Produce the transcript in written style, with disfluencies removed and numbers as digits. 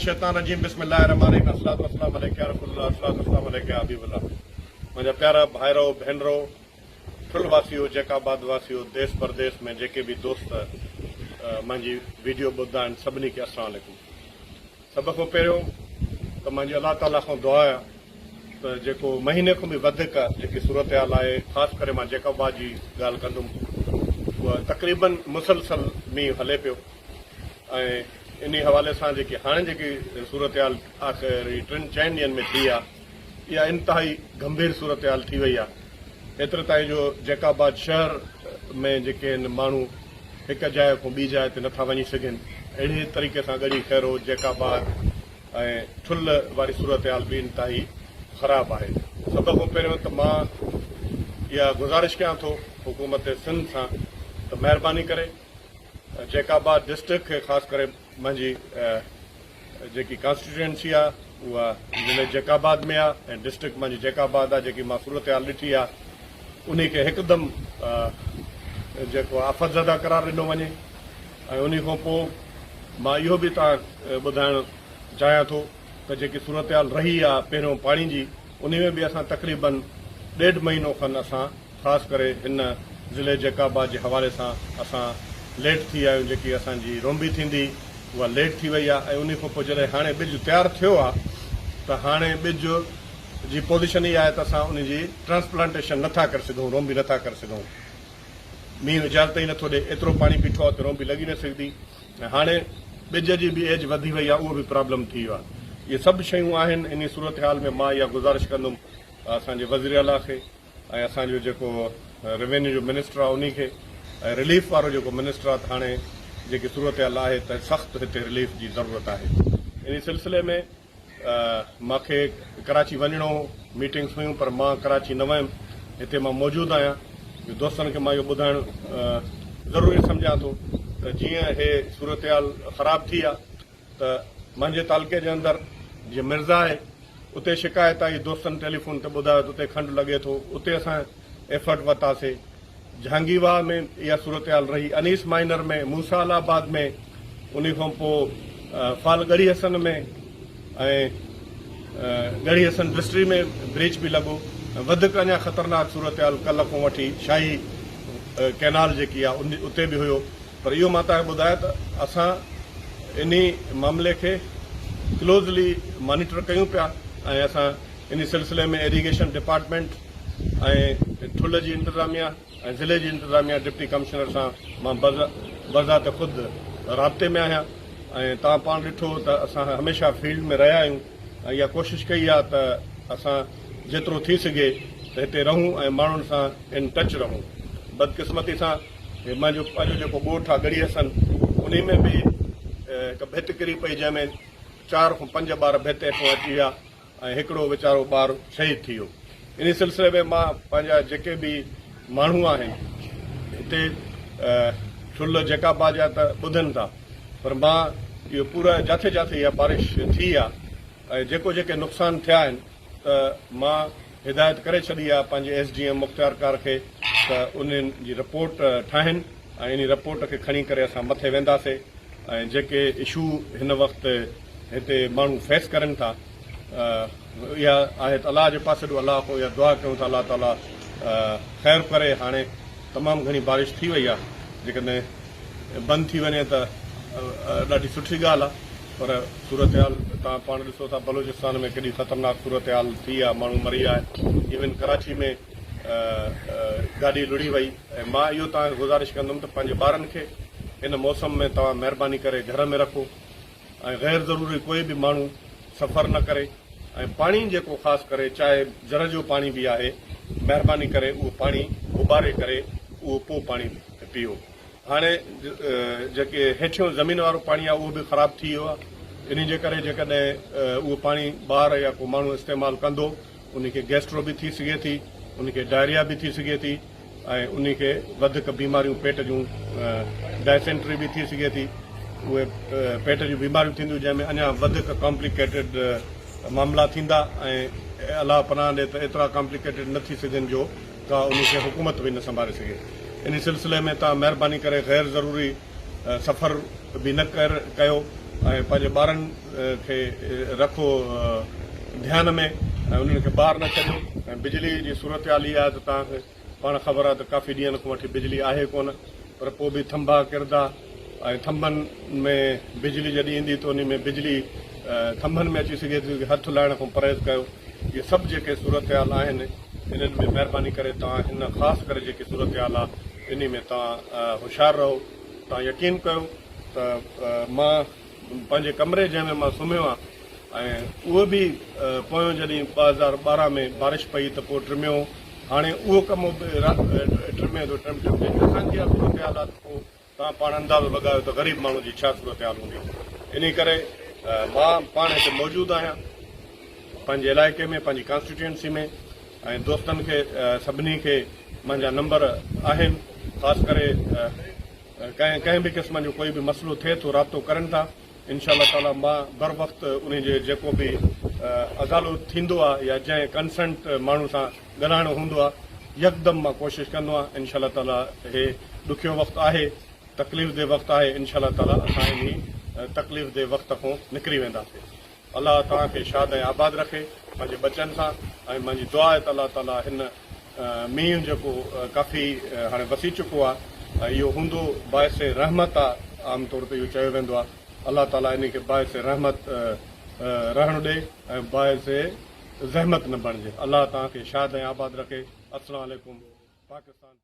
शैतान रजीम बिस्मिल्लाहिर्रहमानिर्रहीम अस्सलातु वस्सलामु अलैका या रसूलुल्लाह अस्सलातु वस्सलामु अलैका या हबीबुल्लाह। मुंहिंजा प्यारा भाइरो भेनरो ठुलवासियो जैकाबाद वासियो देश परदेश में जेके भी दोस्त मुंहिंजी वीडियो ॿुधंदा आहिनि सभिनी खे अस्सलाम वालेकुम। सभ खां पहिरियों त मुंहिंजी अलाह ताला खां दुआ आहे त जेको महीने खां बि वधीक जेकी सूरत हाल आहे ख़ासि करे मां जैकाबाद जी ॻाल्हि कंदुमि उहा तक़रीबन मुसलसल मींहुं हले पियो ऐं इन हवाले सां जेकी हाणे जेकी सूरत हाल आख़िरी 3-4 ॾींहंनि में थी आहे इहा इंतिहाई गंभीर सूरत हाल थी वई आहे। एतिरे ताईं जो जैकाबाद शहर में जेके आहिनि माण्हू हिकु जाइ खां ॿी जाइ ते नथा वञी सघनि, अहिड़े तरीक़े सां ॻड़ी खैरो जैकाबाद ऐं ठुल वारी सूरत हाल बि इंतिहाई ख़राबु आहे। सभ खां पहिरियों त मां इहा गुज़ारिश कयां थो हुकूमत सिंध सां त महिरबानी करे जैकाबाद डिस्ट्रिक्ट खे ख़ासि करे मुंहिंजी जेकी कॉन्स्टिट्यूएंसी आहे उहा ज़िले जैकाबाद में आहे ऐं डिस्ट्रिक्ट मुंहिंजी जैकाबाद आहे। जेकी मां सूरत हाल ॾिठी आहे उन खे हिकदमि जेको आफ़तज़दा करार ॾिनो वञे ऐं उन खां पोइ मां इहो बि तव्हां ॿुधाइणु चाहियां थो त जेकी सूरत हाल रही आहे पहिरियों पाणी जी उन में बि असां तक़रीबन 1.5 महीनो खनि असां ख़ासि करे हिन ज़िले जैकाबाद जे हवाले सां असां लेट थी विया आहियूं। जेकी असांजी रोंबी थींदी उहा लेट थी वई आहे ऐं उन खां पोइ जॾहिं हाणे ॿिज तयारु थियो आहे त हाणे ॿिज जी पोज़ीशन इहा आहे त असां उन जी ट्रांसप्लांटेशन नथा करे सघूं, रोंबी नथा करे सघूं। मींहुं इजाज़त ई नथो ॾे, एतिरो पाणी बीठो आहे त रोंबी लॻी न सघंदी ऐं हाणे ॿिज जी बि एज वधी वई आहे, उहो बि प्रॉब्लम थी वियो आहे। इहे सभु शयूं आहिनि इन सूरत हाल में। मां इहा गुज़ारिश कंदुमि असांजे वज़ीर आला खे ऐं असांजो जेको रेवेन्यू जो मिनिस्टर आहे उन खे ऐं रिलीफ वारो जेको मिनिस्टर आहे त हाणे जेकी सूरत हाल आहे त सख़्तु हिते रिलीफ जी ज़रूरत आहे। इन सिलसिले में मूंखे कराची वञिणो हो, मीटिंग्स हुयूं पर मां कराची न वयुमि, हिते मां मौजूदु आहियां। दोस्तनि खे मां इहो ॿुधाइणु ज़रूरी सम्झां थो त जीअं हे सूरत हाल ख़राबु थी आहे त मुंहिंजे तालुके जे अंदरि जीअं मिर्ज़ा आहे उते शिकायत आई, दोस्तनि टेलीफोन ते ॿुधायो त उते खंडु लॻे थो, उते असां एफर्ट वरितासीं। जहांगीरवाह में इहा सूरत हाल रही, अनीस माइनर में, मूसालाबाद में, उन खां पोइ फाल गढ़ी हसन में ऐं गढ़ी हसन डिस्ट्रिक्ट में ब्रिज बि लॻो। वधीक अञा ख़तरनाक सूरत हाल कल्ह खां वठी शाही कैनाल जेकी आहे उते बि हुयो। पर इहो मां तव्हांखे ॿुधायां त असां इन मामले खे क्लोज़ली मॉनिटर कयूं पिया ऐं असां इन सिलसिले में इरीगेशन डिपार्टमेंट ऐं ठुल जी इंतिज़ामिया ऐं ज़िले जी इंतिज़ामिया डिप्टी कमिश्नर सां मां बज़ात ख़ुदि राब्ते में आहियां ऐं तव्हां पाण ॾिठो त असां हमेशह फील्ड में रहिया आहियूं ऐं इहा कोशिशि कई आहे त असां जेतिरो थी सघे त हिते रहूं ऐं माण्हुनि सां इन टच रहूं। बदकिस्मती सां मुंहिंजो पंहिंजो जेको ॻोठु आहे गढ़ी हसन उन में बि हिकु भित किरी पई जंहिंमें 4 खां 5 ॿार भित हेठों अची विया ऐं हिकिड़ो वीचारो ॿार शहीद थी वियो। इन सिलसिले में मां पंहिंजा जेके बि माण्हू आहिनि हिते ठुल जैकाबाद जा त ॿुधनि था, पर मां इहो पूरा जिथे जिथे इहा बारिश थी आहे ऐं जेके नुक़सान थिया आहिनि त मां हिदायत करे छॾी आहे पंहिंजे SDM मुख़्तियार कार खे त उन्हनि जी रिपोर्ट ठाहिनि ऐं इन रिपोर्ट खे खणी करे असां मथे वेंदासीं ऐं जेके इशू हिन वक़्तु हिते माण्हू फेस करनि था इहा आहे त अलाह जे पासे ॾियो, अलाह खां इहा दुआ कयूं था अलाह ताला ख़ैर करे। हाणे तमामु घणी बारिश थी वई आहे, जेकॾहिं बंदि थी वञे त ॾाढी सुठी ॻाल्हि आहे। पर सूरत हाल तव्हां पाण ॾिसो था बलोचिस्तान में केॾी ख़तरनाक सूरत हाल थी आहे, माण्हू मरी आहे। इवन कराची में गाॾी लुड़ी वई ऐं मां इहो तव्हांखे गुज़ारिश कंदुमि त पंहिंजे ॿारनि खे इन मौसम में तव्हां महिरबानी करे घर में रखो ऐं गैर ज़रूरी कोई बि माण्हू सफ़र न करे ऐं पाणी जेको ख़ासि करे चाहे जर जो पाणी बि आहे महिरबानी करे उहो पाणी उॿारे करे उहो पोइ पाणी पीओ। हाणे जेके हेठियों ज़मीन वारो पाणी आहे उहो बि ख़राबु थी वियो आहे। इन जे करे जेकॾहिं उहो पाणी ॿार या को माण्हू इस्तेमालु कंदो उनखे गैस्ट्रो बि थी सघे थी, उनखे डायरिया बि थी सघे थी ऐं उनखे वधीक बीमारियूं पेट जूं डायसेंट्री बि थी सघे थी। उहे पेट जूं बीमारियूं थींदियूं जंहिंमें अञा वधीक कॉम्प्लिकेटेड मामला थींदा ऐं अलाह पनाह ॾे त एतिरा कॉम्प्लिकेटेड न थी सघनि जो का उनखे हुकूमत बि न संभाले सघे। इन सिलसिले में तव्हां महिरबानी करे गैर ज़रूरी सफ़र बि न कयो ऐं पंहिंजे ॿारनि खे रखो ध्यान में ऐं उन्हनि खे ॿाहिरि न छॾियो। ऐं बिजली जी सूरत हाल इहा आहे त तव्हांखे पाण ख़बर आहे त काफ़ी ॾींहंनि खां वठी बिजली आहे कोन, पर पोइ बि थंभा किरंदा ऐं थंभनि में बिजली जॾहिं ईंदी त उन में बिजली थंभनि में अची सघे थी, हथु लाहिण खां परहेज़ कयो। इहे सभु जेके सूरत हाल आहिनि इन्हनि में महिरबानी करे तव्हां हिन ख़ासि करे जेकी सूरत हाल आहे इन में तव्हां होशियारु रहो। तव्हां यकीन कयो त मां पंहिंजे कमरे जंहिंमें मां सुम्हियो आहियां ऐं उहो बि पोयों जॾहिं 2012 में बारिश पई त पोइ टिमियो, हाणे उहो कमु टिमे थो असांजी सूरत हाल आहे। पोइ तव्हां पाण अंदाज़ो लॻायो त ग़रीब माण्हू जी छा सूरत हाल हूंदी। इन करे मां पाण हिते मौजूदु आहियां पंहिंजे इलाइक़े में, पंहिंजी कॉन्स्टिट्यूएंसी में, ऐं दोस्तनि खे सभिनी खे मुंहिंजा नंबर आहिनि। ख़ासि करे कंहिं बि क़िस्म जो कोई बि मसइलो थिए थो राब्तो करनि था। इंशाअल्लाह ताला मां बर वक़्तु उन जे जेको बि अदालो थींदो आहे या जंहिं कंसर्ट माण्हू सां ॻाल्हाइणो हूंदो आहे यकदमि मां कोशिशि कंदो आहियां। इंशाअल्लाह ताला हे ॾुखियो वक़्तु आहे, तकलीफ़ दे वक़्तु आहे, इंशाअल्लाह ताला असां इन तकलीफ़ दे वक़्त खां निकिरी वेंदासीं। अलाह तव्हांखे शाद ऐं आबाद रखे पंहिंजे बचनि सां। ऐं मुंहिंजी दुआ आहे त अलाह ताला हिन मींहुं जेको काफ़ी हाणे वसी चुको आहे इहो हूंदो बाहिस रहमत आहे, आमतौर ते इहो चयो वेंदो आहे। अलाह ताला इन खे बाहिस रहमत रहणु ॾे ऐं बाहिस ज़हमत न बणिजे। अलाह तव्हांखे शाद ऐं आबाद रखे। अस्सलाम वालेकुम। पाकिस्तान।